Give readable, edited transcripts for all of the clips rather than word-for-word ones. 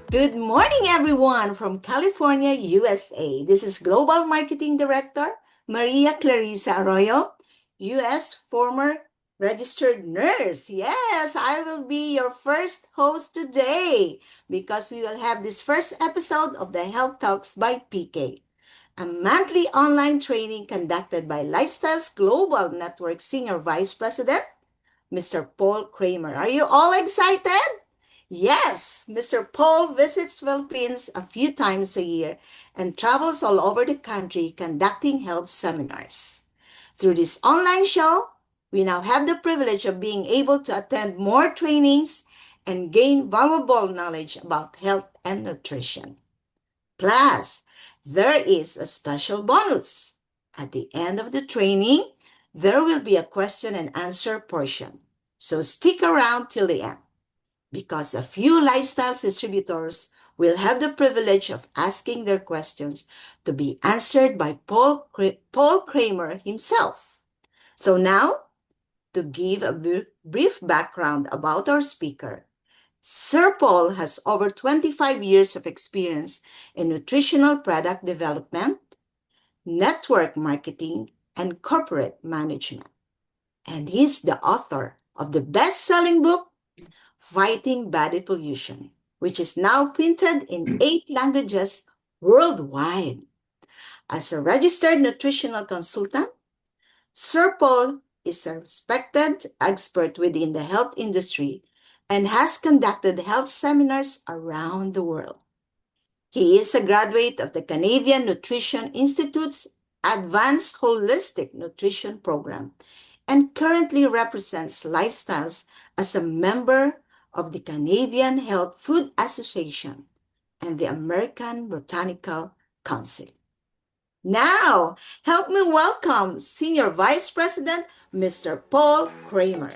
Good morning, everyone, from California, USA. This is Global Marketing Director Maria Clarissa Arroyo, US former registered nurse. Yes, I will be your first host today because we will have this first episode of the Health Talks by PK, a monthly online training conducted by Lifestyles Global Network Senior Vice President, Mr. Paul Kramer. Are you all excited? Yes, Mr. Paul visits Philippines a few times a year and travels all over the country conducting health seminars. Through this online show, we now have the privilege of being able to attend more trainings and gain valuable knowledge about health and nutrition. Plus, there is a special bonus. At the end of the training, there will be a question and answer portion. So stick around till the end because a few lifestyle distributors will have the privilege of asking their questions to be answered by Paul Kramer himself. So now, to give a brief background about our speaker, Sir Paul has over 25 years of experience in nutritional product development, network marketing, and corporate management. And he's the author of the best-selling book, Fighting Body Pollution, which is now printed in 8 languages worldwide. As a registered nutritional consultant, Sir Paul is a respected expert within the health industry and has conducted health seminars around the world. He is a graduate of the Canadian Nutrition Institute's Advanced Holistic Nutrition Program and currently represents Lifestyles as a member of the Canadian Health Food Association and the American Botanical Council. Now, help me welcome Senior Vice President, Mr. Paul Kramer.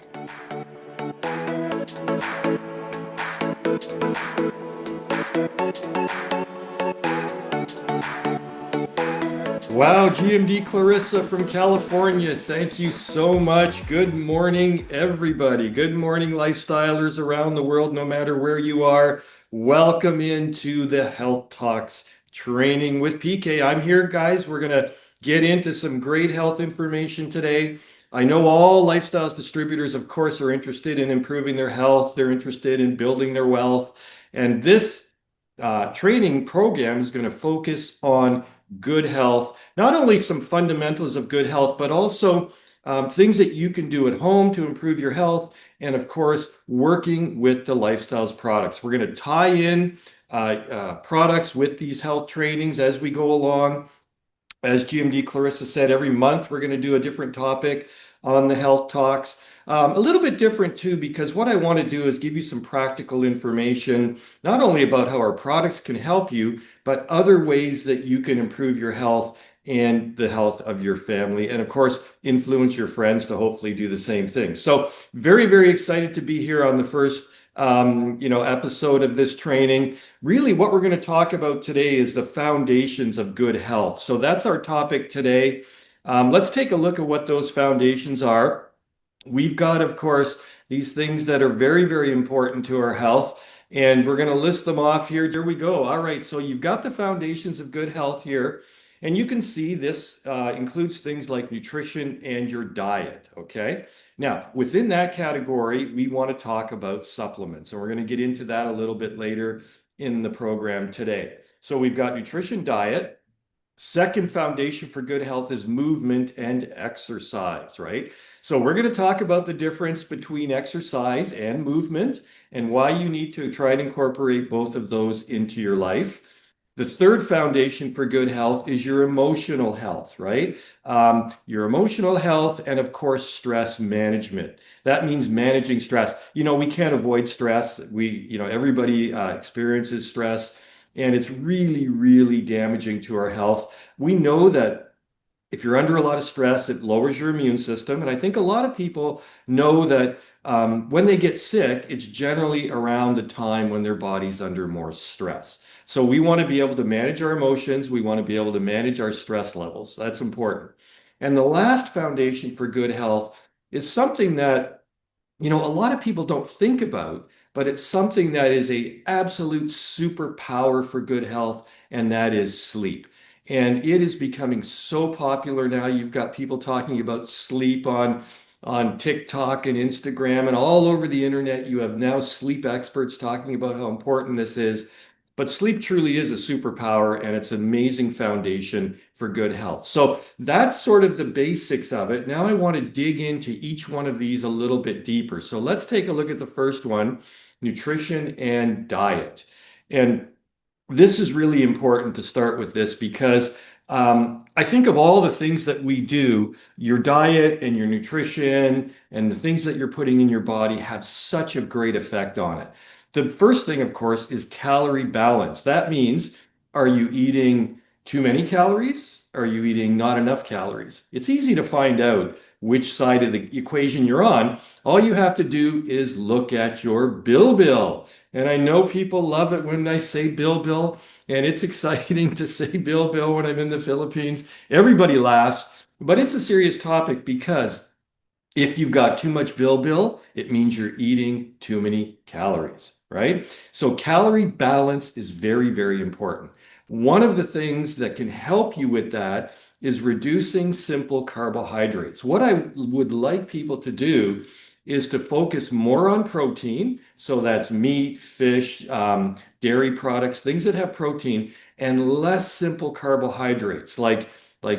Wow, GMD Clarissa from California. Thank you so much. Good morning, everybody. Good morning, lifestylers around the world, no matter where you are. Welcome into the Health Talks training with PK. I'm here, guys. We're going to get into some great health information today. I know all lifestyles distributors, of course, are interested in improving their health. They're interested in building their wealth. And this training program is going to focus on good health, not only some fundamentals of good health, but also things that you can do at home to improve your health, and of course, working with the Lifestyles products. We're going to tie in products with these health trainings as we go along. As GMD Clarissa said, every month we're going to do a different topic on the Health Talks. A little bit different too, because what I want to do is give you some practical information, not only about how our products can help you, but other ways that you can improve your health and the health of your family, and of course, influence your friends to hopefully do the same thing. So very, very excited to be here on the first episode of this training. Really, what we're going to talk about today is the foundations of good health. So that's our topic today. Let's take a look at what those foundations are. We've got, of course, these things that are very, very important to our health, and we're going to list them off here. Here we go. All right, so you've got the foundations of good health here, and you can see this includes things like nutrition and your diet, okay? Now, within that category, we want to talk about supplements, and we're going to get into that a little bit later in the program today. So we've got nutrition, diet. Second foundation for good health is movement and exercise, right? So we're going to talk about the difference between exercise and movement and why you need to try and incorporate both of those into your life. The third foundation for good health is your emotional health, right? Your emotional health, and of course, stress management. That means managing stress. We can't avoid stress. Everybody experiences stress, and it's really, really damaging to our health. We know that if you're under a lot of stress, it lowers your immune system. And I think a lot of people know that when they get sick, it's generally around the time when their body's under more stress. So we want to be able to manage our emotions. We want to be able to manage our stress levels. That's important. And the last foundation for good health is something that a lot of people don't think about, but it's something that is a absolute superpower for good health, and that is sleep. And it is becoming so popular now. You've got people talking about sleep on TikTok and Instagram and all over the internet. You have now sleep experts talking about how important this is. But sleep truly is a superpower, and it's an amazing foundation for good health. So that's sort of the basics of it. Now I want to dig into each one of these a little bit deeper. So let's take a look at the first one, nutrition and diet. And this is really important to start with this because I think of all the things that we do, your diet and your nutrition and the things that you're putting in your body have such a great effect on it. The first thing, of course, is calorie balance. That means, are you eating too many calories? Are you eating not enough calories? It's easy to find out which side of the equation you're on. All you have to do is look at your bill. And I know people love it when I say bill, and it's exciting to say bill when I'm in the Philippines. Everybody laughs, but it's a serious topic because if you've got too much bill, it means you're eating too many calories, right? So calorie balance is very, very important. One of the things that can help you with that is reducing simple carbohydrates. What I would like people to do is to focus more on protein. So that's meat, fish, dairy products, things that have protein, and less simple carbohydrates like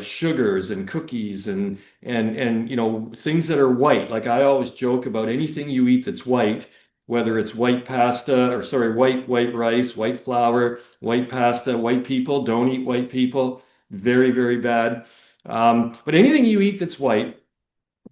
sugars and cookies and things that are white. Like I always joke about anything you eat that's white, whether it's white pasta or sorry, white rice, white flour, white pasta. White people don't eat white people. Very, very bad. But anything you eat that's white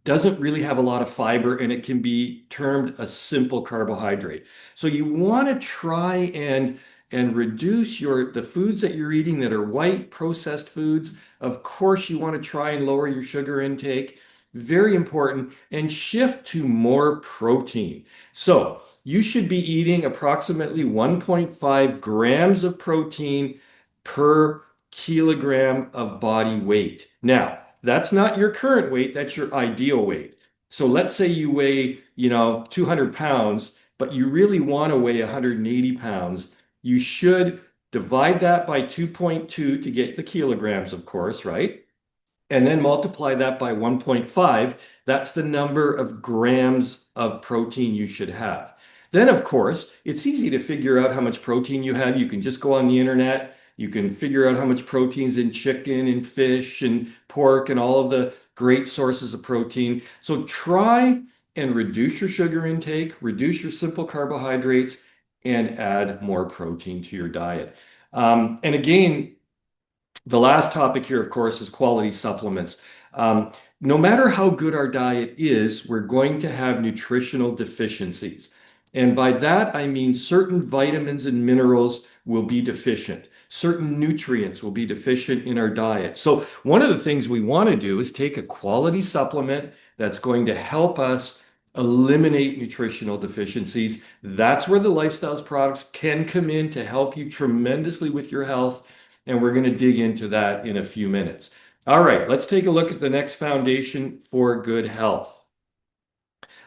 doesn't really have a lot of fiber, and it can be termed a simple carbohydrate. So you want to try and reduce the foods that you're eating that are white processed foods. Of course, you want to try and lower your sugar intake. Very important. And shift to more protein. So you should be eating approximately 1.5 grams of protein per kilogram of body weight. Now, that's not your current weight, that's your ideal weight. So let's say you weigh, 200 pounds, but you really want to weigh 180 pounds. You should divide that by 2.2 to get the kilograms, of course, right? And then multiply that by 1.5. That's the number of grams of protein you should have. Then, of course, it's easy to figure out how much protein you have. You can just go on the internet. You can figure out how much protein is in chicken and fish and pork and all of the great sources of protein. So try and reduce your sugar intake, reduce your simple carbohydrates, and add more protein to your diet. And again, the last topic here, of course, is quality supplements. Um, no matter how good our diet is, we're going to have nutritional deficiencies. And by that, I mean certain vitamins and minerals will be deficient. Certain nutrients will be deficient in our diet. So, one of the things we want to do is take a quality supplement that's going to help us eliminate nutritional deficiencies. That's where the Lifestyles products can come in to help you tremendously with your health, and we're going to dig into that in a few minutes. All right, let's take a look at the next foundation for good health.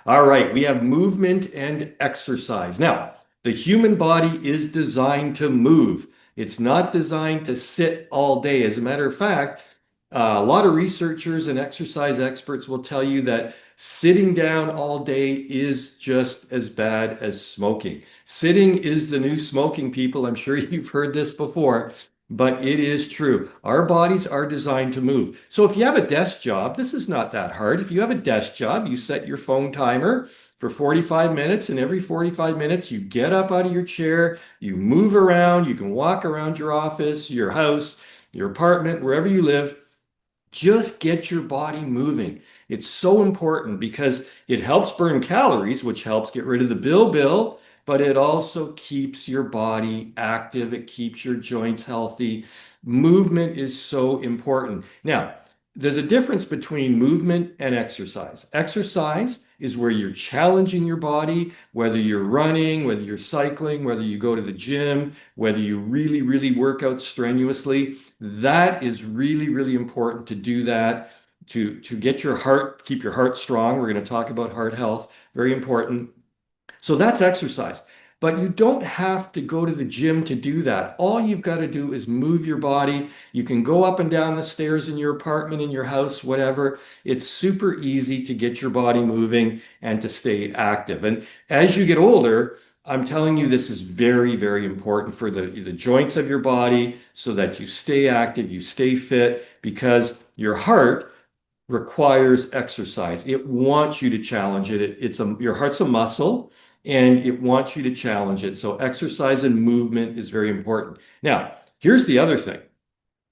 All right, we have movement and exercise. Now, the human body is designed to move. It's not designed to sit all day. As a matter of fact, a lot of researchers and exercise experts will tell you that sitting down all day is just as bad as smoking. Sitting is the new smoking, people. I'm sure you've heard this before, but it is true. Our bodies are designed to move. So if you have a desk job, this is not that hard. If you have a desk job, you set your phone timer for 45 minutes. And every 45 minutes, you get up out of your chair, you move around, you can walk around your office, your house, your apartment, wherever you live. Just get your body moving. It's so important because it helps burn calories, which helps get rid of the bill, but it also keeps your body active. It keeps your joints healthy. Movement is so important. Now, there's a difference between movement and exercise. Exercise is where you're challenging your body, whether you're running, whether you're cycling, whether you go to the gym, whether you really, really work out strenuously. That is really, really important to do that to get your heart, keep your heart strong. We're going to talk about heart health, very important. So that's exercise. But you don't have to go to the gym to do that. All you've got to do is move your body. You can go up and down the stairs in your apartment, in your house, whatever. It's super easy to get your body moving and to stay active. And as you get older, I'm telling you, this is very, very important for the joints of your body so that you stay active, you stay fit, because your heart requires exercise. It wants you to challenge it. Your heart's a muscle and it wants you to challenge it. So exercise and movement is very important. Now, here's the other thing.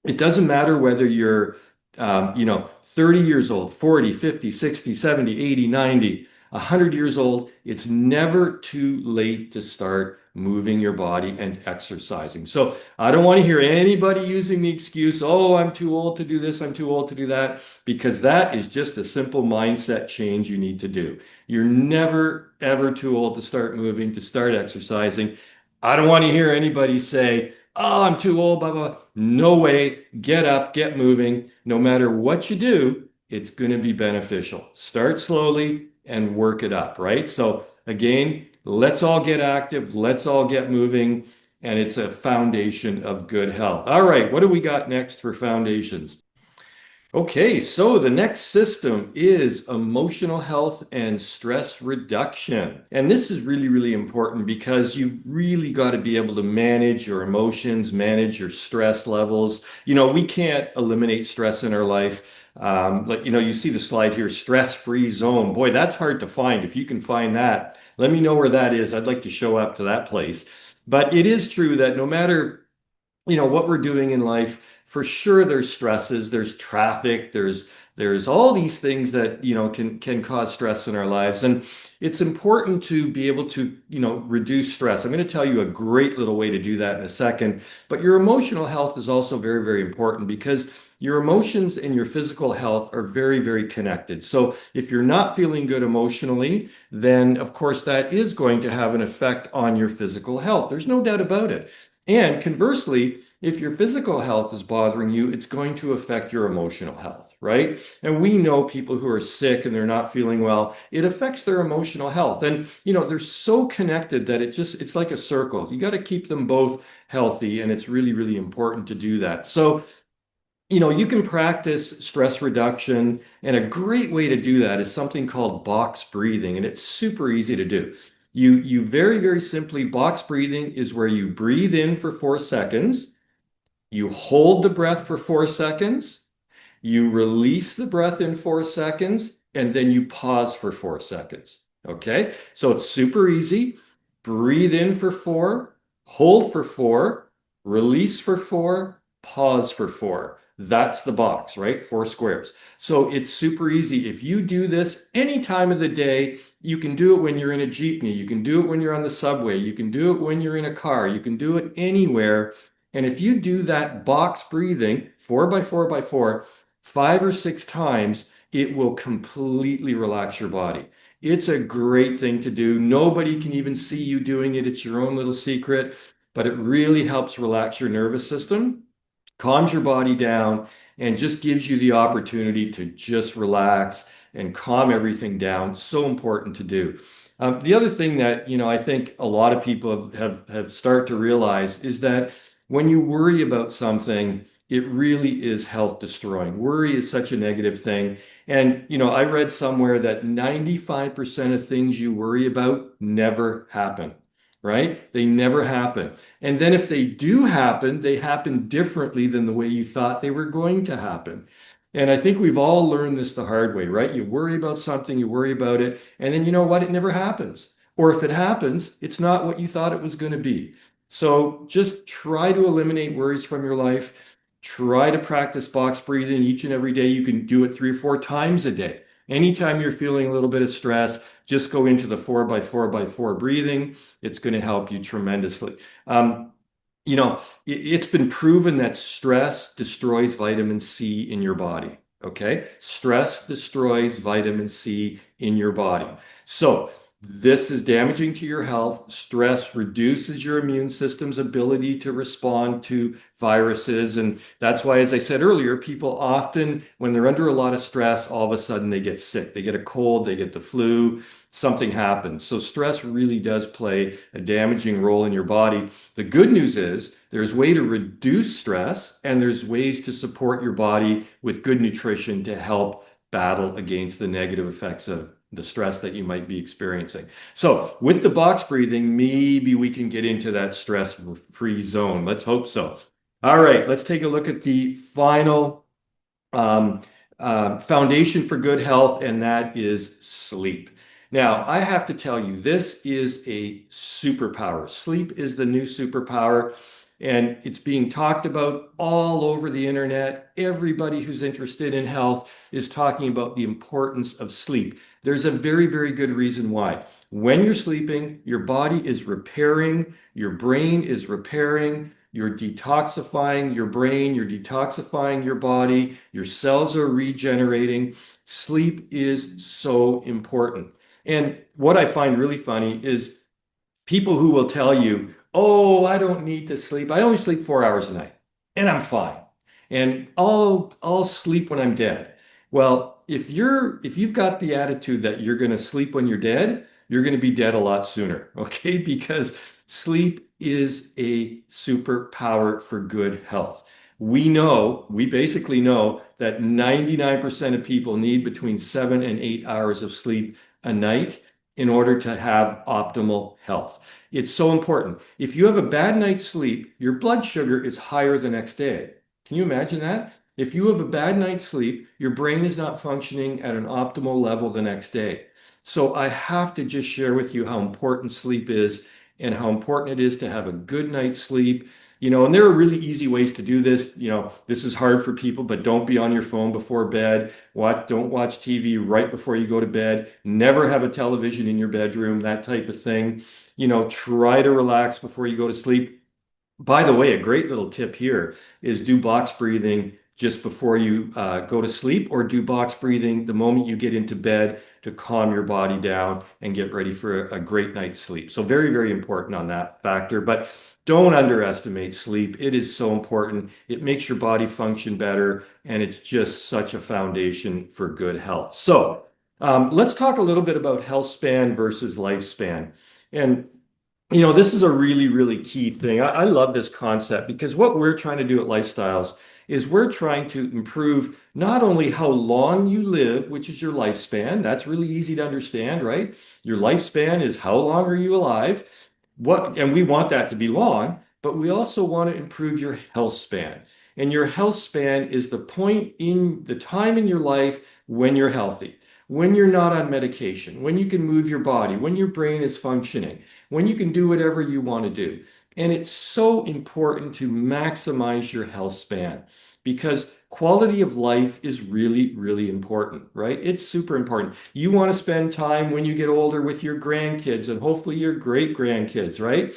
It doesn't matter whether you're, 30 years old, 40, 50, 60, 70, 80, 90, 100 years old. It's never too late to start moving your body and exercising. So I don't want to hear anybody using the excuse, oh, I'm too old to do this, I'm too old to do that, because that is just a simple mindset change you need to do. You're never, ever too old to start moving, to start exercising. I don't want to hear anybody say, oh, I'm too old, blah, blah. No way. Get up, get moving. No matter what you do, it's going to be beneficial. Start slowly and work it up, right? So, again, let's all get active, let's all get moving, and it's a foundation of good health. All right, what do we got next for foundations? Okay, so the next system is emotional health and stress reduction. And this is really, really important because you've really got to be able to manage your emotions, manage your stress levels. We can't eliminate stress in our life. You see the slide here, stress-free zone. Boy, that's hard to find. If you can find that, let me know where that is. I'd like to show up to that place. But it is true that no matter what we're doing in life, for sure there's stresses, there's traffic, there's all these things that can cause stress in our lives. And it's important to be able to reduce stress. I'm going to tell you a great little way to do that in a second. But your emotional health is also very, very important because your emotions and your physical health are very, very connected. So if you're not feeling good emotionally, then of course that is going to have an effect on your physical health. There's no doubt about it. And conversely, if your physical health is bothering you, it's going to affect your emotional health, right? And we know people who are sick and they're not feeling well, it affects their emotional health. And, they're so connected that it's like a circle. You got to keep them both healthy, and it's really, really important to do that. So, you can practice stress reduction, and a great way to do that is something called box breathing, and it's super easy to do. You very, very simply, box breathing is where you breathe in for 4 seconds, you hold the breath for 4 seconds, you release the breath in 4 seconds, and then you pause for 4 seconds. Okay, so it's super easy. Breathe in for 4, hold for 4, release for 4, pause for 4. That's the box, right? 4 squares. So it's super easy. If you do this any time of the day, you can do it when you're in a jeepney. You can do it when you're on the subway. You can do it when you're in a car. You can do it anywhere. And if you do that box breathing, 4 by 4 by 4, 5 or 6 times, it will completely relax your body. It's a great thing to do. Nobody can even see you doing it. It's your own little secret, but it really helps relax your nervous system, calms your body down, and just gives you the opportunity to just relax and calm everything down. So important to do. The other thing that I think a lot of people have started to realize is that when you worry about something, it really is health destroying. Worry is such a negative thing. And I read somewhere that 95% of things you worry about never happen, right? They never happen. And then if they do happen, they happen differently than the way you thought they were going to happen. And I think we've all learned this the hard way, right? You worry about something, you worry about it, and then you know what? It never happens. Or if it happens, it's not what you thought it was going to be. So just try to eliminate worries from your life. Try to practice box breathing each and every day. You can do it 3 or 4 times a day. Anytime you're feeling a little bit of stress, just go into the 4 by 4 by 4 breathing. It's going to help you tremendously. Um, it's been proven that stress destroys vitamin C in your body. Okay. Stress destroys vitamin C in your body. So, this is damaging to your health. Stress reduces your immune system's ability to respond to viruses. And that's why, as I said earlier, people often, when they're under a lot of stress, all of a sudden they get sick. They get a cold, they get the flu, something happens. So, stress really does play a damaging role in your body. The good news is there's way to reduce stress and there's ways to support your body with good nutrition to help battle against the negative effects of the stress that you might be experiencing. So, with the box breathing, maybe we can get into that stress-free zone. Let's hope so. All right, let's take a look at the final um, foundation for good health, and that is sleep. Now, I have to tell you, this is a superpower. Sleep is the new superpower, and it's being talked about all over the internet. Everybody who's interested in health is talking about the importance of sleep. There's a very, very good reason why. When you're sleeping, your body is repairing, your brain is repairing, you're detoxifying your brain, you're detoxifying your body, your cells are regenerating. Sleep is so important. And what I find really funny is people who will tell you, "Oh, I don't need to sleep. I only sleep 4 hours a night and I'm fine. And I'll sleep when I'm dead." Well, if you've got the attitude that you're going to sleep when you're dead, you're going to be dead a lot sooner, okay? Because sleep is a superpower for good health. We basically know that 99% of people need between 7 and 8 hours of sleep a night in order to have optimal health. It's so important. If you have a bad night's sleep, your blood sugar is higher the next day. Can you imagine that? If you have a bad night's sleep, your brain is not functioning at an optimal level the next day. So I have to just share with you how important sleep is and how important it is to have a good night's sleep. And there are really easy ways to do this. This is hard for people, but don't be on your phone before bed. Don't watch TV right before you go to bed. Never have a television in your bedroom, that type of thing. Try to relax before you go to sleep. By the way, a great little tip here is do box breathing just before you go to sleep, or do box breathing the moment you get into bed to calm your body down and get ready for a great night's sleep. So very, very important on that factor. But don't underestimate sleep. It is so important. It makes your body function better, and it's just such a foundation for good health. So let's talk a little bit about health span versus lifespan. And this is a really, really key thing. I love this concept because what we're trying to do at Lifestyles is we're trying to improve not only how long you live, which is your lifespan. That's really easy to understand, right? Your lifespan is how long are you alive? And we want that to be long, but we also want to improve your health span. And your health span is the point in the time in your life when you're healthy, when you're not on medication, when you can move your body, when your brain is functioning, when you can do whatever you want to do. And it's so important to maximize your health span because quality of life is really, really important, right? It's super important. You want to spend time when you get older with your grandkids and hopefully your great grandkids, right?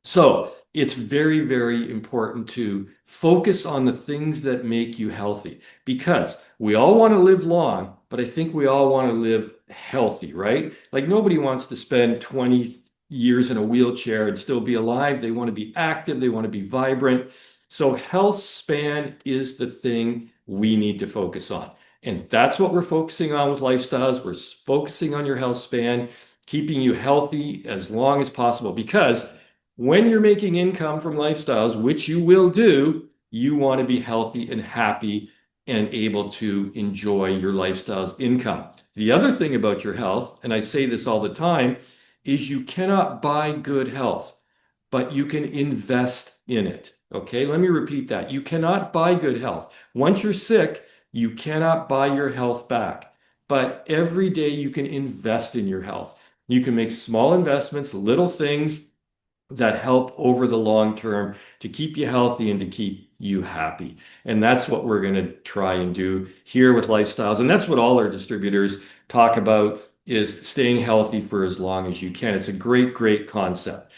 So it's very, very important to focus on the things that make you healthy because we all want to live long, but I think we all want to live healthy, right? Like nobody wants to spend 20 years in a wheelchair and still be alive. They want to be active, they want to be vibrant. So health span is the thing we need to focus on. And that's what we're focusing on with Lifestyles. We're focusing on your health span, keeping you healthy as long as possible because when you're making income from Lifestyles, which you will do, you want to be healthy and happy and able to enjoy your Lifestyles income. The other thing about your health, and I say this all the time, is you cannot buy good health, but you can invest in it. Okay, let me repeat that. You cannot buy good health. Once you're sick, You cannot buy your health back, but every day you can invest in your health. You can make small investments, little things that help over the long term to keep you healthy and to keep you happy. And that's what we're going to try and do here with Lifestyles. And that's what all our distributors talk about is staying healthy for as long as you can. It's a great, great concept.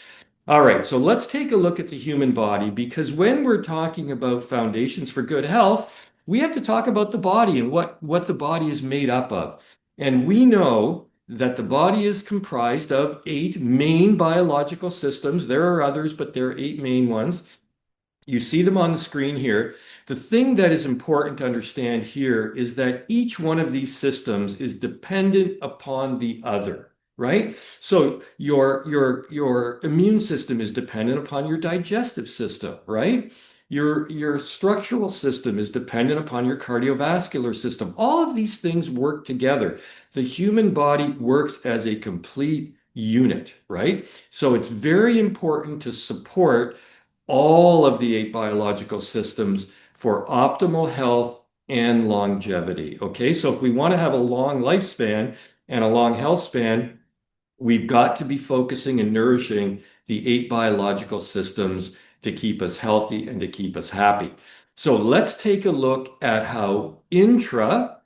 All right, so let's take a look at the human body because when we're talking about foundations for good health, we have to talk about the body and what the body is made up of. And we know that the body is comprised of eight main biological systems. There are others, but there are eight main ones. You see them on the screen here. The thing that is important to understand here is that each one of these systems is dependent upon the other, right? So your immune system is dependent upon your digestive system, right? Your structural system is dependent upon your cardiovascular system. All of these things work together. The human body works as a complete unit, right? So it's very important to support all of the eight biological systems for optimal health and longevity. Okay, so if we want to have a long lifespan and a long health span, we've got to be focusing and nourishing the eight biological systems to keep us healthy and to keep us happy. So let's take a look at how Intra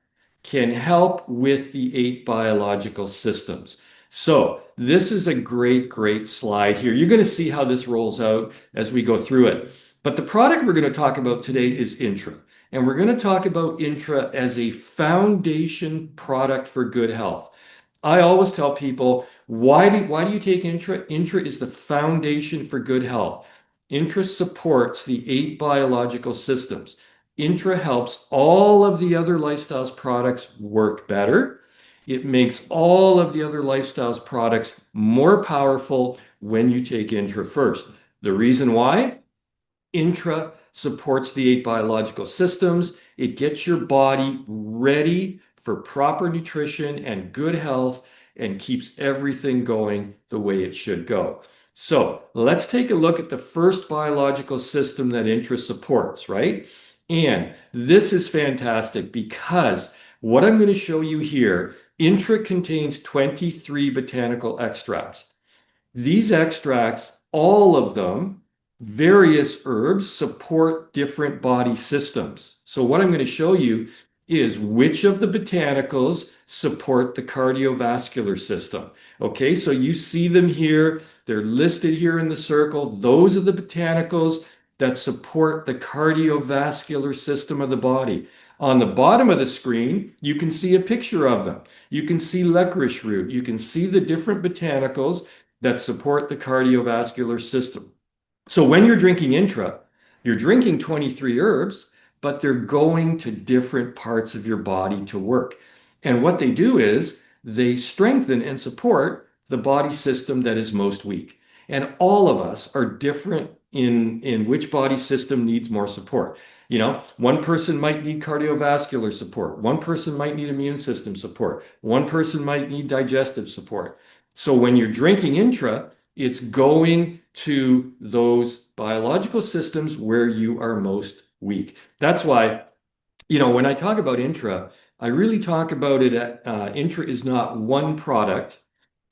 can help with the eight biological systems. So this is a great, great slide here. You're going to see how this rolls out as we go through it. But the product we're going to talk about today is Intra. And we're going to talk about Intra as a foundation product for good health. I always tell people, why do you take Intra? Intra is the foundation for good health. Intra supports the eight biological systems. Intra helps all of the other Lifestyles products work better. It makes all of the other Lifestyles products more powerful when you take Intra first. The reason why? Intra supports the eight biological systems. It gets your body ready for proper nutrition and good health and keeps everything going the way it should go. So let's take a look at the first biological system that Intra supports, right? And this is fantastic because what I'm going to show you here, Intra contains 23 botanical extracts. These extracts, all of them, various herbs support different body systems. So what I'm going to show you is which of the botanicals support the cardiovascular system. Okay, so you see them here. They're listed here in the circle. Those are the botanicals that support the cardiovascular system of the body. On the bottom of the screen, you can see a picture of them. You can see licorice root. You can see the different botanicals that support the cardiovascular system. So when you're drinking Intra, you're drinking 23 herbs, but they're going to different parts of your body to work. And what they do is they strengthen and support the body system that is most weak. And all of us are different in which body system needs more support. You know, one person might need cardiovascular support. One person might need immune system support. One person might need digestive support. So when you're drinking Intra, it's going to those biological systems where you are most weak. That's why, when I talk about Intra, I really talk about it at Intra is not one product.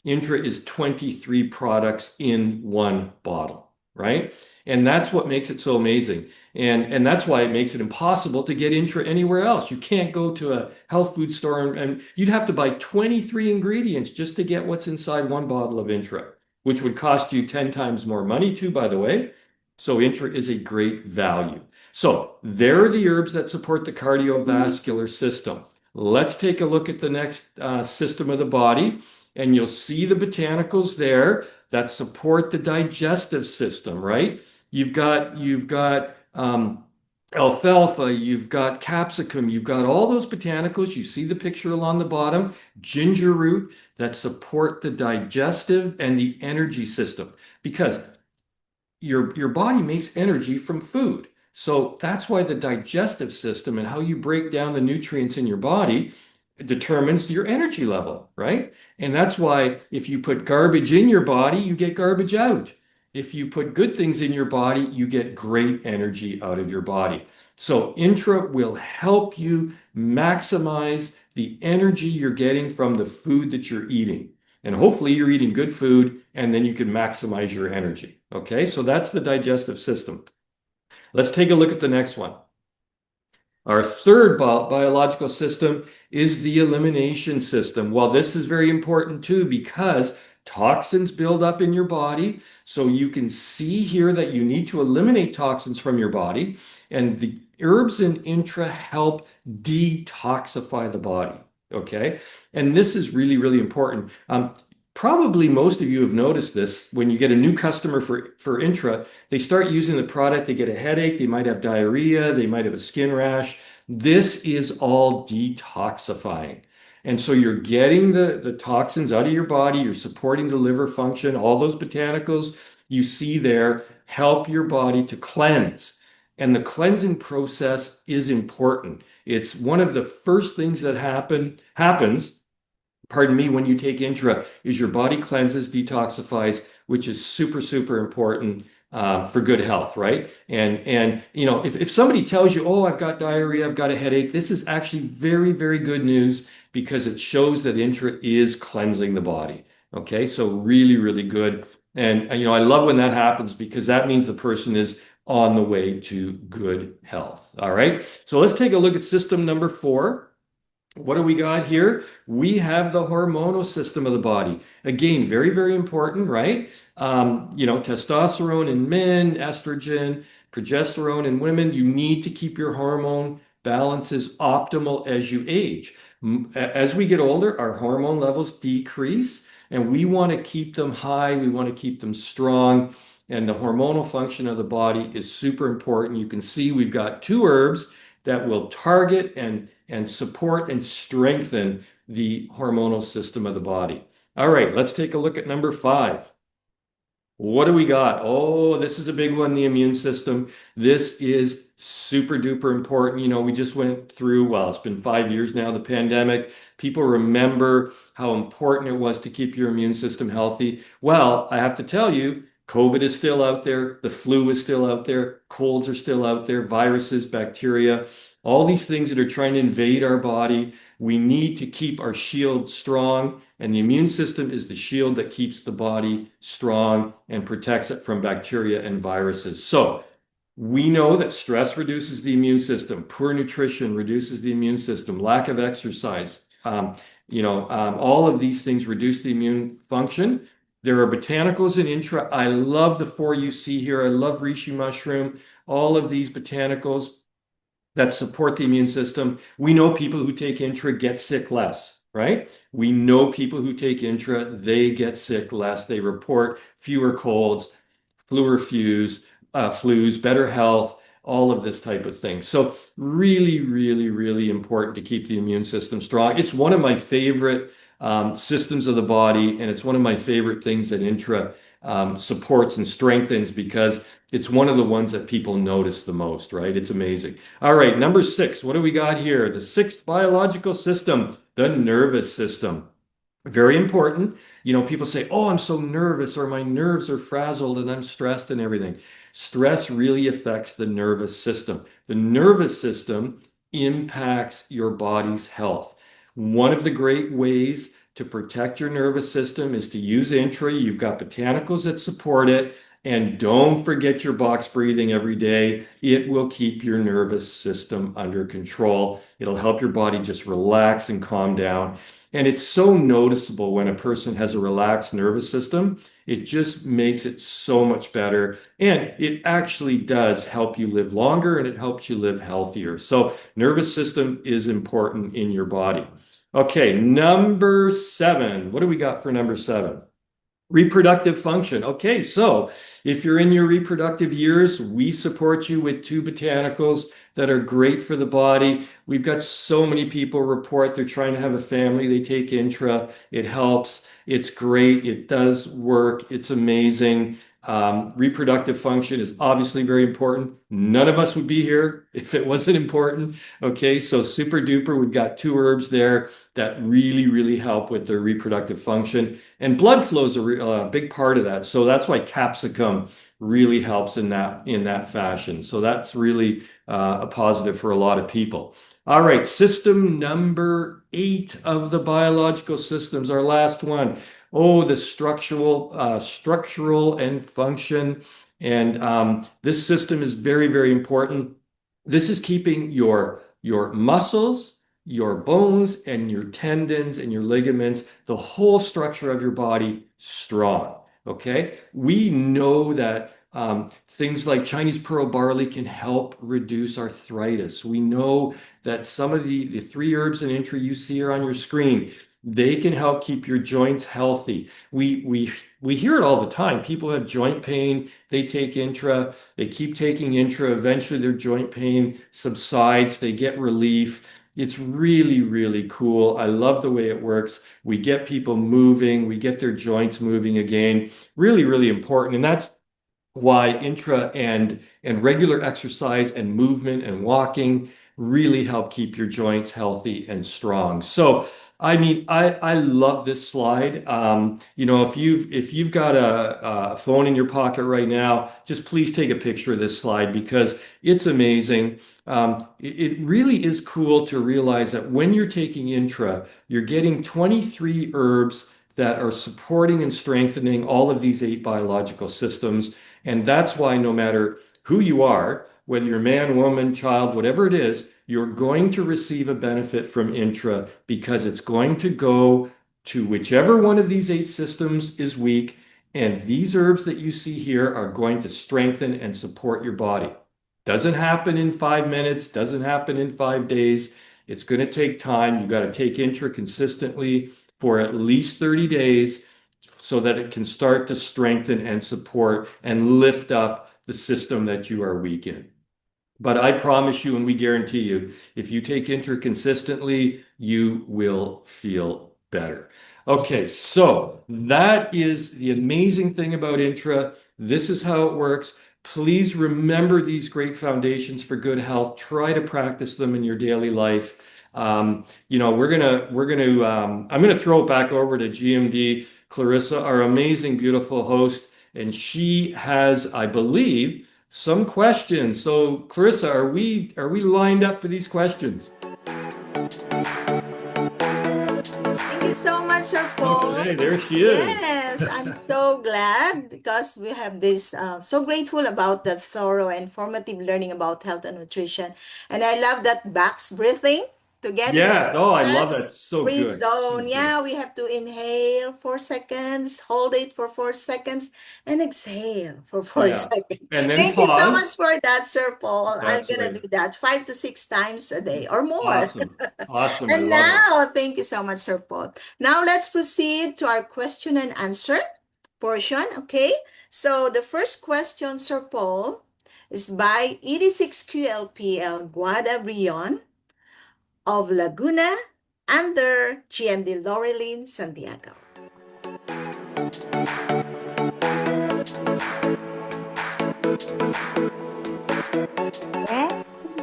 Intra is 23 products in one bottle, right? And that's what makes it so amazing. And that's why it makes it impossible to get Intra anywhere else. You can't go to a health food store and you'd have to buy 23 ingredients just to get what's inside one bottle of Intra, which would cost you 10 times more money too, by the way. So Intra is a great value. So there are the herbs that support the cardiovascular system. Let's take a look at the next system of the body and you'll see the botanicals there that support the digestive system, right? You've got alfalfa, you've got capsicum, you've got all those botanicals. You see the picture along the bottom, ginger root that support the digestive and the energy system because your body makes energy from food. So that's why the digestive system and how you break down the nutrients in your body determines your energy level, right? And that's why if you put garbage in your body, you get garbage out. If you put good things in your body, you get great energy out of your body. So Intra will help you maximize the energy you're getting from the food that you're eating. And hopefully you're eating good food and then you can maximize your energy. Okay, so that's the digestive system. Let's take a look at the next one. Our third biological system is the elimination system. Well, this is very important too because toxins build up in your body. So you can see here that you need to eliminate toxins from your body. And the herbs in Intra help detoxify the body. Okay. And this is really, really important. Probably most of you have noticed this when you get a new customer for Intra, they start using the product, they get a headache, they might have diarrhea, they might have a skin rash. This is all detoxifying. And so you're getting the toxins out of your body, you're supporting the liver function, all those botanicals you see there help your body to cleanse. And the cleansing process is important. It's one of the first things that happens, pardon me, when you take Intra, is your body cleanses, detoxifies, which is super, super important for good health, right? And you know, if somebody tells you, oh, I've got diarrhea, I've got a headache, this is actually very, very good news because it shows that Intra is cleansing the body. Okay, so really, really good. And you know, I love when that happens because that means the person is on the way to good health. All right, so let's take a look at system number 4. What do we got here? We have the hormonal system of the body. Again, very, very important, right? You know, testosterone in men, estrogen, progesterone in women. You need to keep your hormone balances optimal as you age. As we get older, our hormone levels decrease, and we want to keep them high. We want to keep them strong. And the hormonal function of the body is super important. You can see we've got 2 herbs that will target and support and strengthen the hormonal system of the body. All right, let's take a look at number 5. What do we got? Oh, this is a big one, the immune system. This is super duper important. You know, we just went through, well, it's been 5 years now, the pandemic. People remember how important it was to keep your immune system healthy. Well, I have to tell you, COVID is still out there. The flu is still out there. Colds are still out there. Viruses, bacteria, all these things that are trying to invade our body. We need to keep our shield strong. And the immune system is the shield that keeps the body strong and protects it from bacteria and viruses. So we know that stress reduces the immune system, poor nutrition reduces the immune system, lack of exercise, all of these things reduce the immune function. There are botanicals in Intra. I love the 4 you see here. I love reishi mushroom, all of these botanicals that support the immune system. We know people who take Intra get sick less, right? We know people who take Intra, they get sick less. They report fewer colds, fewer flus, better health, all of this type of thing. So really, really, really important to keep the immune system strong. It's one of my favorite systems of the body, and it's one of my favorite things that Intra supports and strengthens because it's one of the ones that people notice the most, right? It's amazing. All right, number 6, what do we got here? The 6th biological system, the nervous system. Very important. You know, people say, oh, I'm so nervous, or my nerves are frazzled and I'm stressed and everything. Stress really affects the nervous system. The nervous system impacts your body's health. One of the great ways to protect your nervous system is to use Intra. You've got botanicals that support it. And don't forget your box breathing every day. It will keep your nervous system under control. It'll help your body just relax and calm down. And it's so noticeable when a person has a relaxed nervous system. It just makes it so much better. And it actually does help you live longer and it helps you live healthier. So, nervous system is important in your body. Okay, number 7. What do we got for number 7? Reproductive function. Okay, so if you're in your reproductive years, we support you with 2 botanicals that are great for the body. We've got so many people report they're trying to have a family. They take Intra. It helps. It's great. It does work. It's amazing. Reproductive function is obviously very important. None of us would be here if it wasn't important. Okay, so super duper, we've got two herbs there that really, really help with their reproductive function. And blood flow is a big part of that. So that's why capsicum really helps in that fashion. So that's really a positive for a lot of people. All right, system number 8 of the biological systems, our last one. Oh, the structural and function. And this system is very, very important. This is keeping your muscles, your bones, and your tendons and your ligaments, the whole structure of your body strong. Okay, we know that things like Chinese pearl barley can help reduce arthritis. We know that some of the three herbs and Intra you see here on your screen, they can help keep your joints healthy. We hear it all the time. People have joint pain, they take Intra, they keep taking Intra, eventually their joint pain subsides, they get relief. It's really, really cool. I love the way it works. We get people moving, we get their joints moving again. Really, really important. And that's why intra and regular exercise and movement and walking really help keep your joints healthy and strong. So, I mean, I love this slide. If you've got a phone in your pocket right now, just please take a picture of this slide because it's amazing. It really is cool to realize that when you're taking intra, you're getting 23 herbs that are supporting and strengthening all of these 8 biological systems. And that's why no matter who you are, whether you're man, woman, child, whatever it is, you're going to receive a benefit from Intra because it's going to go to whichever one of these 8 systems is weak. And these herbs that you see here are going to strengthen and support your body. Doesn't happen in 5 minutes, doesn't happen in 5 days. It's going to take time. You got to take Intra consistently for at least 30 days so that it can start to strengthen and support and lift up the system that you are weak in. But I promise you, and we guarantee you, if you take Intra consistently, you will feel better. Okay, so that is the amazing thing about Intra. This is how it works. Please remember these great foundations for good health. Try to practice them in your daily life. I'm gonna throw it back over to GMD Clarissa, our amazing, beautiful host, and she has, I believe, some questions. So, Clarissa, are we lined up for these questions? Thank you so much, Sir Paul. Okay, there she is. Yes, I'm so glad because we have this, so grateful about the thorough and formative learning about health and nutrition. And I love that box breathing to get into Yeah. Oh, I love stress that. So free good. So zone. good. Yeah, we have to inhale 4 seconds, hold it for 4 seconds, and exhale for four Yeah. seconds. And then Thank you so much pause. for that, Sir Paul. I'm That's gonna right. do that 5 to 6 times a day or more. Awesome. Awesome. I And love it. now, thank you so much, Sir Paul. Now let's proceed to our question and answer portion. Okay. So the first question, Sir Paul, is by 86QLPL Guada Brion of Laguna under GMD Laureline Santiago. Yes.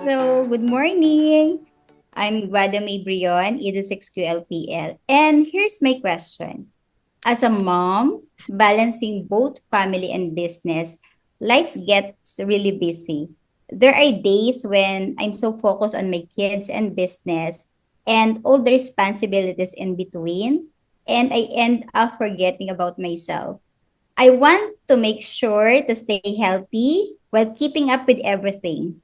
So, good morning. I'm Guadame Brion, ED6QLPL. And here's my question. As a mom, balancing both family and business, life gets really busy. There are days when I'm so focused on my kids and business and all the responsibilities in between, and I end up forgetting about myself. I want to make sure to stay healthy while keeping up with everything.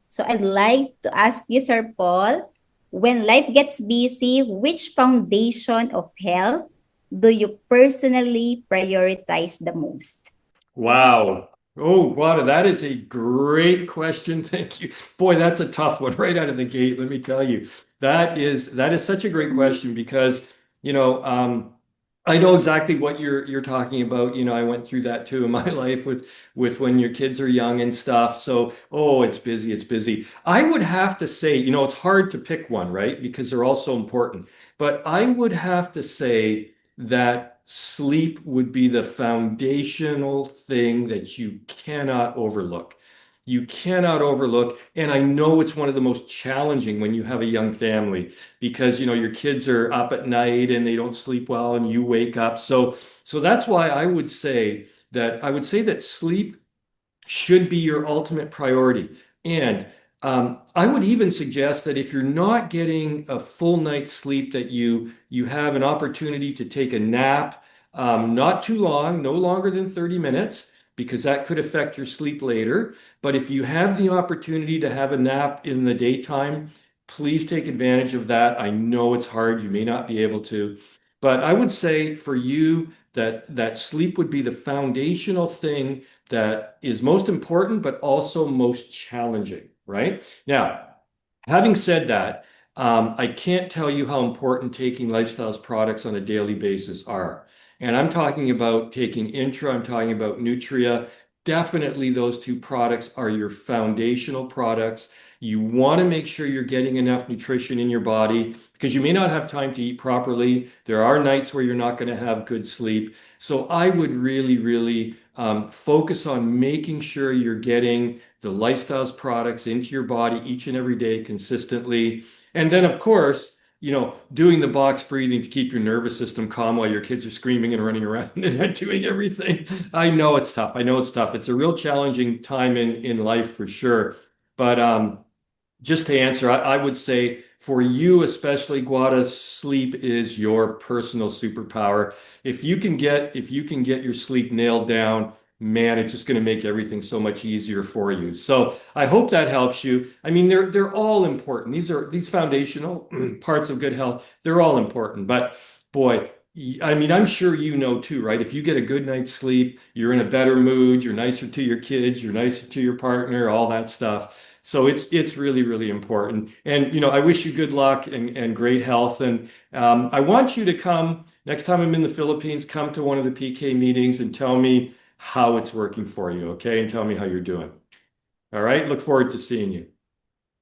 So I'd like to ask you, Sir Paul, when life gets busy, which foundation of health do you personally prioritize the most? Wow. Oh, wow, that is a great question. Thank you. Boy, that's a tough one right out of the gate, let me tell you. That is such a great question because, you know, I know exactly what you're talking about. I went through that too in my life with when your kids are young and stuff. So, oh, it's busy, it's busy. I would have to say, it's hard to pick one, right? Because they're all so important. But I would have to say that sleep would be the foundational thing that you cannot overlook. You cannot overlook, and I know it's one of the most challenging when you have a young family because your kids are up at night and they don't sleep well and you wake up. So that's why I would say that sleep should be your ultimate priority. And I would even suggest that if you're not getting a full night's sleep, that you have an opportunity to take a nap, not too long, no longer than 30 minutes, because that could affect your sleep later. But if you have the opportunity to have a nap in the daytime, please take advantage of that. I know it's hard, you may not be able to, but I would say for you that sleep would be the foundational thing that is most important, but also most challenging, right? Now, having said that, I can't tell you how important taking Lifestyles products on a daily basis are. And I'm talking about taking Intra, I'm talking about Nutria. Definitely, those two products are your foundational products. You want to make sure you're getting enough nutrition in your body because you may not have time to eat properly. There are nights where you're not going to have good sleep. So I would really, really focus on making sure you're getting the Lifestyles products into your body each and every day consistently. And then, of course, doing the box breathing to keep your nervous system calm while your kids are screaming and running around and doing everything. I know it's tough. I know it's tough. It's a real challenging time in life for sure. But just to answer, I would say for you, especially Guada, sleep is your personal superpower. If you can get your sleep nailed down, man, it's just going to make everything so much easier for you. So I hope that helps you. I mean, they're all important. These foundational parts of good health. They're all important. But boy, I mean, I'm sure you know too, right? If you get a good night's sleep, you're in a better mood, you're nicer to your kids, you're nicer to your partner, all that stuff. So it's really, really important. And I wish you good luck and great health. And I want you to come next time I'm in the Philippines, come to one of the PK meetings and tell me how it's working for you, okay? And tell me how you're doing. All right. Look forward to seeing you.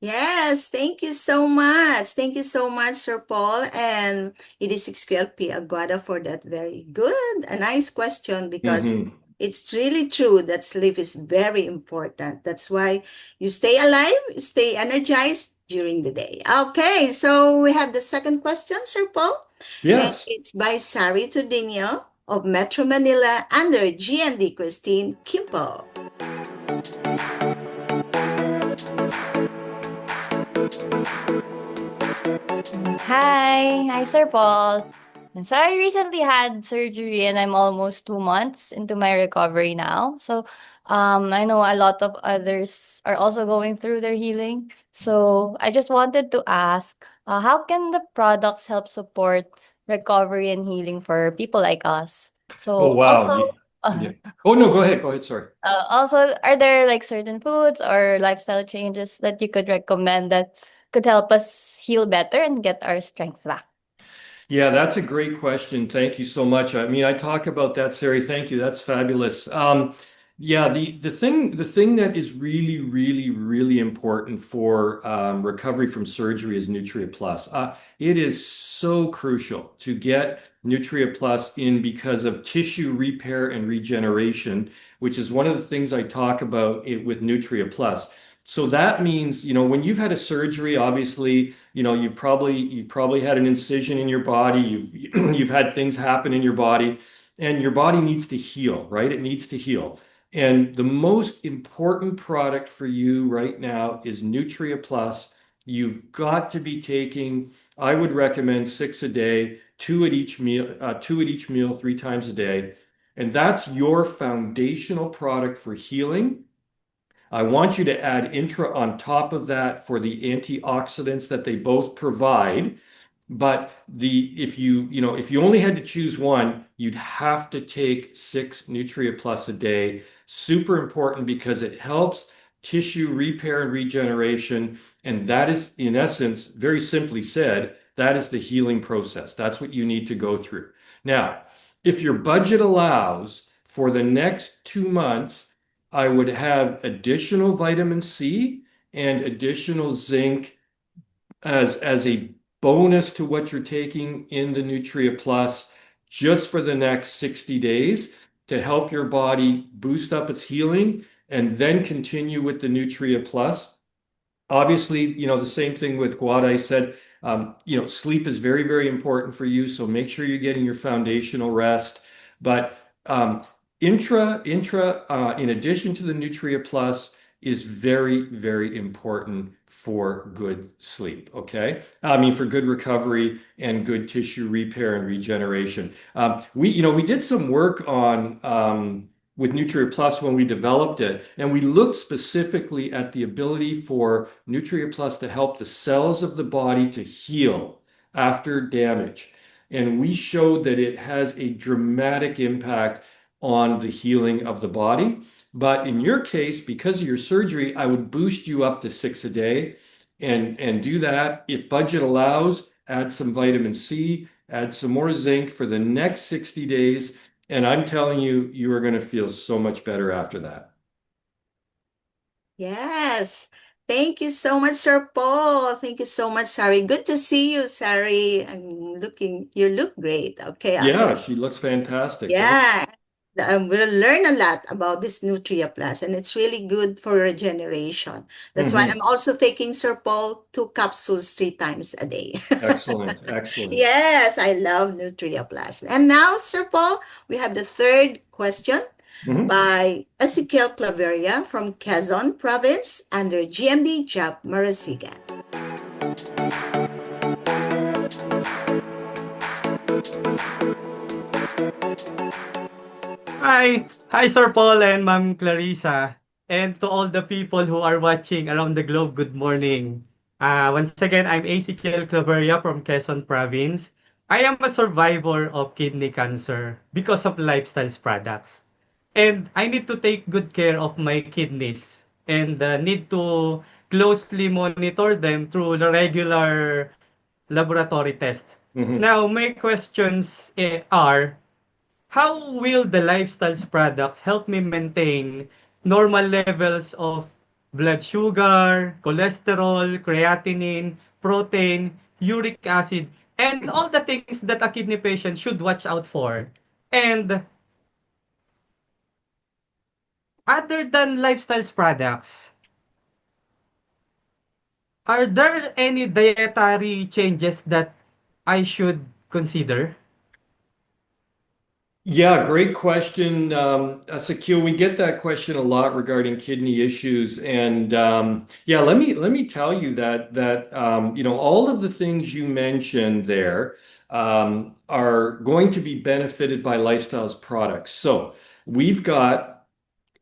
Yes, thank you so much. Thank you so much, Sir Paul. And it is XQLP Aguada for that very good, a nice question because Hmm. it's really true that sleep is very important. That's why you stay alive, stay energized during the day. Okay, so we have the second question, Sir Paul, and Yes. it's by Sari Tudinio of Metro Manila under GMD Christine Kimpo. Hi, Sir Paul. And so I recently had surgery and I'm almost 2 months into my recovery now. So I know a lot of others are also going through their healing. So I just wanted to ask, how can the products help support recovery and healing for people like us? Oh, So wow. also, Yeah. Oh, no, go ahead. Go ahead. Sorry. are there like certain foods or lifestyle changes that you could recommend that could help us heal better and get our strength back? Yeah, that's a great question. Thank you so much. I mean, I talk about that, Sari. Thank you. That's fabulous. Yeah, the thing that is really, really, really important for recovery from surgery is Nutria Plus. It is so crucial to get Nutria Plus in because of tissue repair and regeneration, which is one of the things I talk about with Nutria Plus. So that means, when you've had a surgery, obviously, you've probably had an incision in your body, you've had things happen in your body, and your body needs to heal, right? It needs to heal. And the most important product for you right now is Nutria Plus. You've got to be taking, I would recommend six a day, two at each meal, 3 times a day. And that's your foundational product for healing. I want you to add Intra on top of that for the antioxidants that they both provide. But if you only had to choose one, you'd have to take 6 Nutria Plus a day. Super important because it helps tissue repair and regeneration. And that is, in essence, very simply said, that is the healing process. That's what you need to go through. Now, if your budget allows for the next 2 months, I would have additional vitamin C and additional zinc as a bonus to what you're taking in the Nutria Plus just for the next 60 days to help your body boost up its healing and then continue with the Nutria Plus. Obviously, the same thing with Guada. I said, sleep is very, very important for you. So make sure you're getting your foundational rest. But in addition to the Nutria Plus, is very, very important for good sleep. Okay. I mean, for good recovery and good tissue repair and regeneration. We did some work on, with Nutria Plus when we developed it. And we looked specifically at the ability for Nutria Plus to help the cells of the body to heal after damage. And we showed that it has a dramatic impact on the healing of the body. But in your case, because of your surgery, I would boost you up to 6 a day and do that. If budget allows, add some vitamin C, add some more zinc for the next 60 days. And I'm telling you, you are going to feel so much better after that. Yes. Thank you so much, Sir Paul. Thank you so much, Sari. Good to see you, Sari. You look great. Okay, after Yeah, she looks fantastic. Thank yeah, we'll learn a lot about this Nutria Plus, and it's really good for regeneration. That's why I'm Mhm. also taking Sir Paul 2 capsules 3 times a day. Excellent, excellent. Yes, I love Nutria Plus. And now, Sir Paul, we have the third question Mhm. by Ezekiel Claveria from Quezon Province under GMD Job Marasigan. Hi, Sir Paul and Ma'am Clarissa, and to all the people who are watching around the globe, good morning. Once again, I'm Ezekiel Claveria from Quezon Province. I am a survivor of kidney cancer because of lifestyles products. And I need to take good care of my kidneys and need to closely monitor them through the regular laboratory test. Mhm. Now, my questions are, how will the lifestyles products help me maintain normal levels of blood sugar, cholesterol, creatinine, protein, uric acid, and all the things that a kidney patient should watch out for? And other than lifestyles products, are there any dietary changes that I should consider? Yeah, great question, Sakil. We get that question a lot regarding kidney issues, and yeah, let me tell you that all of the things you mentioned there are going to be benefited by Lifestyles products. So we've got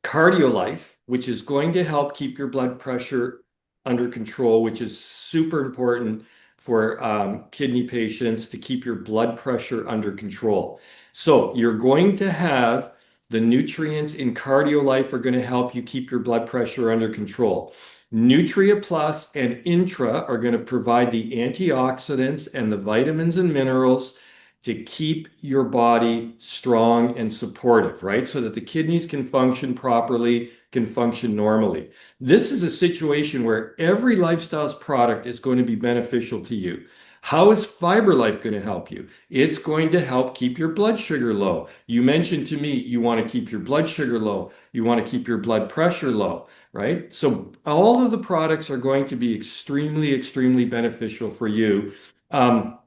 CardioLife, which is going to help keep your blood pressure under control, which is super important for kidney patients to keep your blood pressure under control. So you're going to have the nutrients in CardioLife are going to help you keep your blood pressure under control. Nutria Plus and Intra are going to provide the antioxidants and the vitamins and minerals to keep your body strong and supportive, right? So that the kidneys can function properly, can function normally. This is a situation where every lifestyles product is going to be beneficial to you. How is FiberLife going to help you? It's going to help keep your blood sugar low. You mentioned to me you want to keep your blood sugar low. You want to keep your blood pressure low, right? So all of the products are going to be extremely, extremely beneficial for you. Um,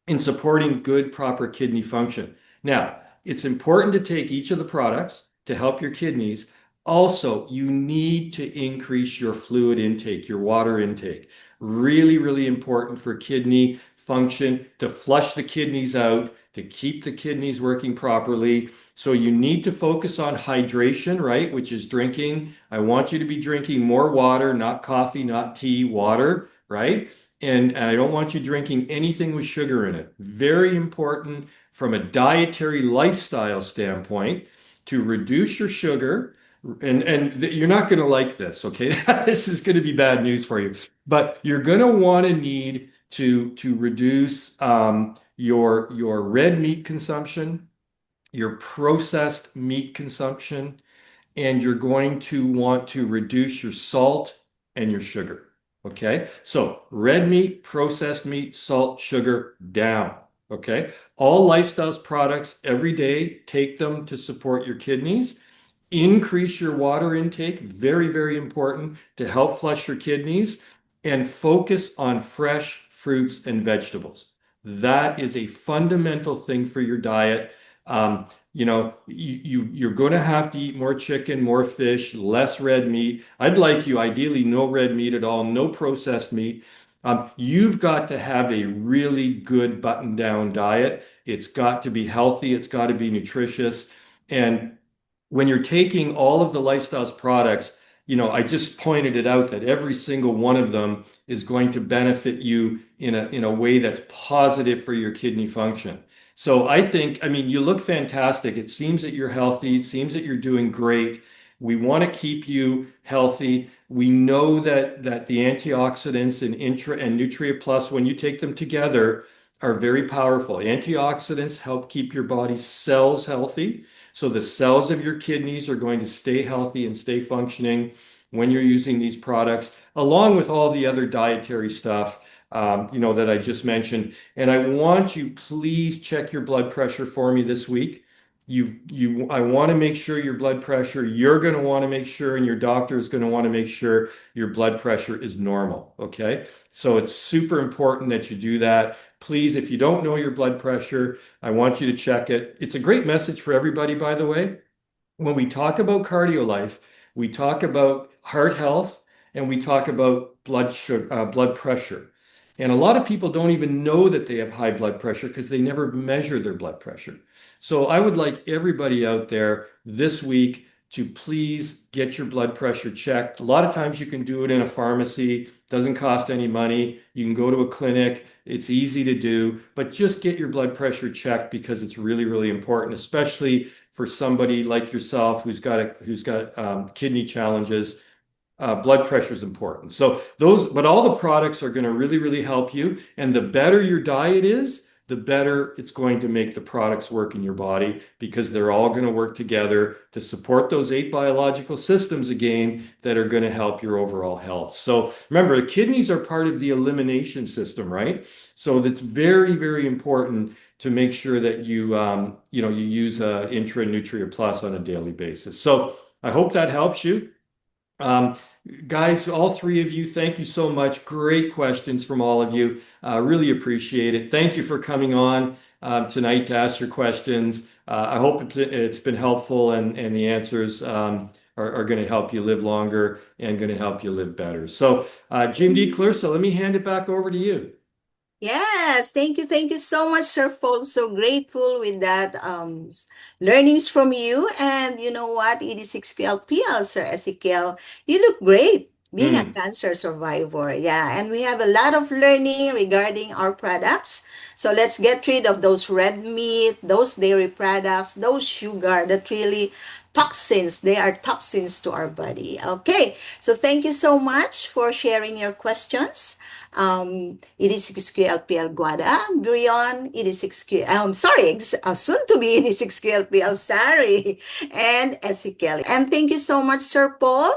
in supporting good, proper kidney function. Now, it's important to take each of the products to help your kidneys. Also, you need to increase your fluid intake, your water intake. Really, really important for kidney function to flush the kidneys out, to keep the kidneys working properly. So you need to focus on hydration, right? Which is drinking. I want you to be drinking more water, not coffee, not tea, water, right? And I don't want you drinking anything with sugar in it. Very important from a dietary lifestyle standpoint to reduce your sugar. And you're not going to like this, okay? This is going to be bad news for you. But you're going to want to need to reduce your red meat consumption, your processed meat consumption, and you're going to want to reduce your salt and your sugar. Okay. So red meat, processed meat, salt, sugar down. Okay. All Lifestyles products every day, take them to support your kidneys. Increase your water intake, very, very important to help flush your kidneys, and focus on fresh fruits and vegetables. That is a fundamental thing for your diet. You're going to have to eat more chicken, more fish, less red meat. I'd like you, ideally, no red meat at all, no processed meat. You've got to have a really good button down diet. It's got to be healthy, it's got to be nutritious. And when you're taking all of the Lifestyles products, I just pointed it out that every single one of them is going to benefit you in a way that's positive for your kidney function. So I mean, you look fantastic. It seems that you're healthy. It seems that you're doing great. We want to keep you healthy. We know that the antioxidants in Intra and Nutria Plus, when you take them together, are very powerful. Antioxidants help keep your body's cells healthy. So the cells of your kidneys are going to stay healthy and stay functioning when you're using these products, along with all the other dietary stuff, that I just mentioned. And I want you, please check your blood pressure for me this week. I want to make sure your blood pressure, you're going to want to make sure, and your doctor is going to want to make sure your blood pressure is normal. Okay. So it's super important that you do that. Please, if you don't know your blood pressure, I want you to check it. It's a great message for everybody, by the way. When we talk about cardio life, we talk about heart health and we talk about blood pressure. And a lot of people don't even know that they have high blood pressure because they never measure their blood pressure. So I would like everybody out there this week to please get your blood pressure checked. A lot of times you can do it in a pharmacy, doesn't cost any money. You can go to a clinic, it's easy to do, but just get your blood pressure checked because it's really, really important, especially for somebody like yourself who's got kidney challenges. Blood pressure is important. But all the products are going to really, really help you. And the better your diet is, the better it's going to make the products work in your body because they're all going to work together to support those 8 biological systems again that are going to help your overall health. So remember, the kidneys are part of the elimination system, right? So that's very, very important to make sure that you use Intra and Nutria Plus on a daily basis. So I hope that helps you. Um, Guys, all 3 of you, thank you so much. Great questions from all of you. Really appreciate it. Thank you for coming on tonight to ask your questions. I hope it's been helpful and the answers are going to help you live longer and going to help you live better. So, Jim D. Clarissa, let me hand it back over to you. Yes, thank you. Thank you so much, Sir Paul. So grateful with that learnings from you. And you know what? 86QLPL, Sir Ezekiel. You look great being a Mm, cancer survivor. Yeah, and we have a lot of learning regarding our products. So let's get rid of those red meat, those dairy products, those sugar that really toxins. They are toxins to our body. Okay, so thank you so much for sharing your questions. It is 6QLPL Guada, Brion, it is 6Q, sorry, soon to be it is 6QLPL Sari, and Ezekiel. And thank you so much, Sir Paul,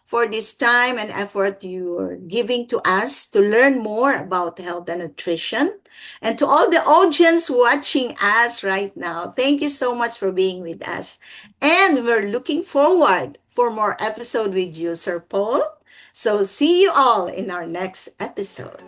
for this time and effort you're giving to us to learn more about health and nutrition. And to all the audience watching us right now, thank you so much for being with us. And we're looking forward for more episode with you, Sir Paul. So see you all in our next episode.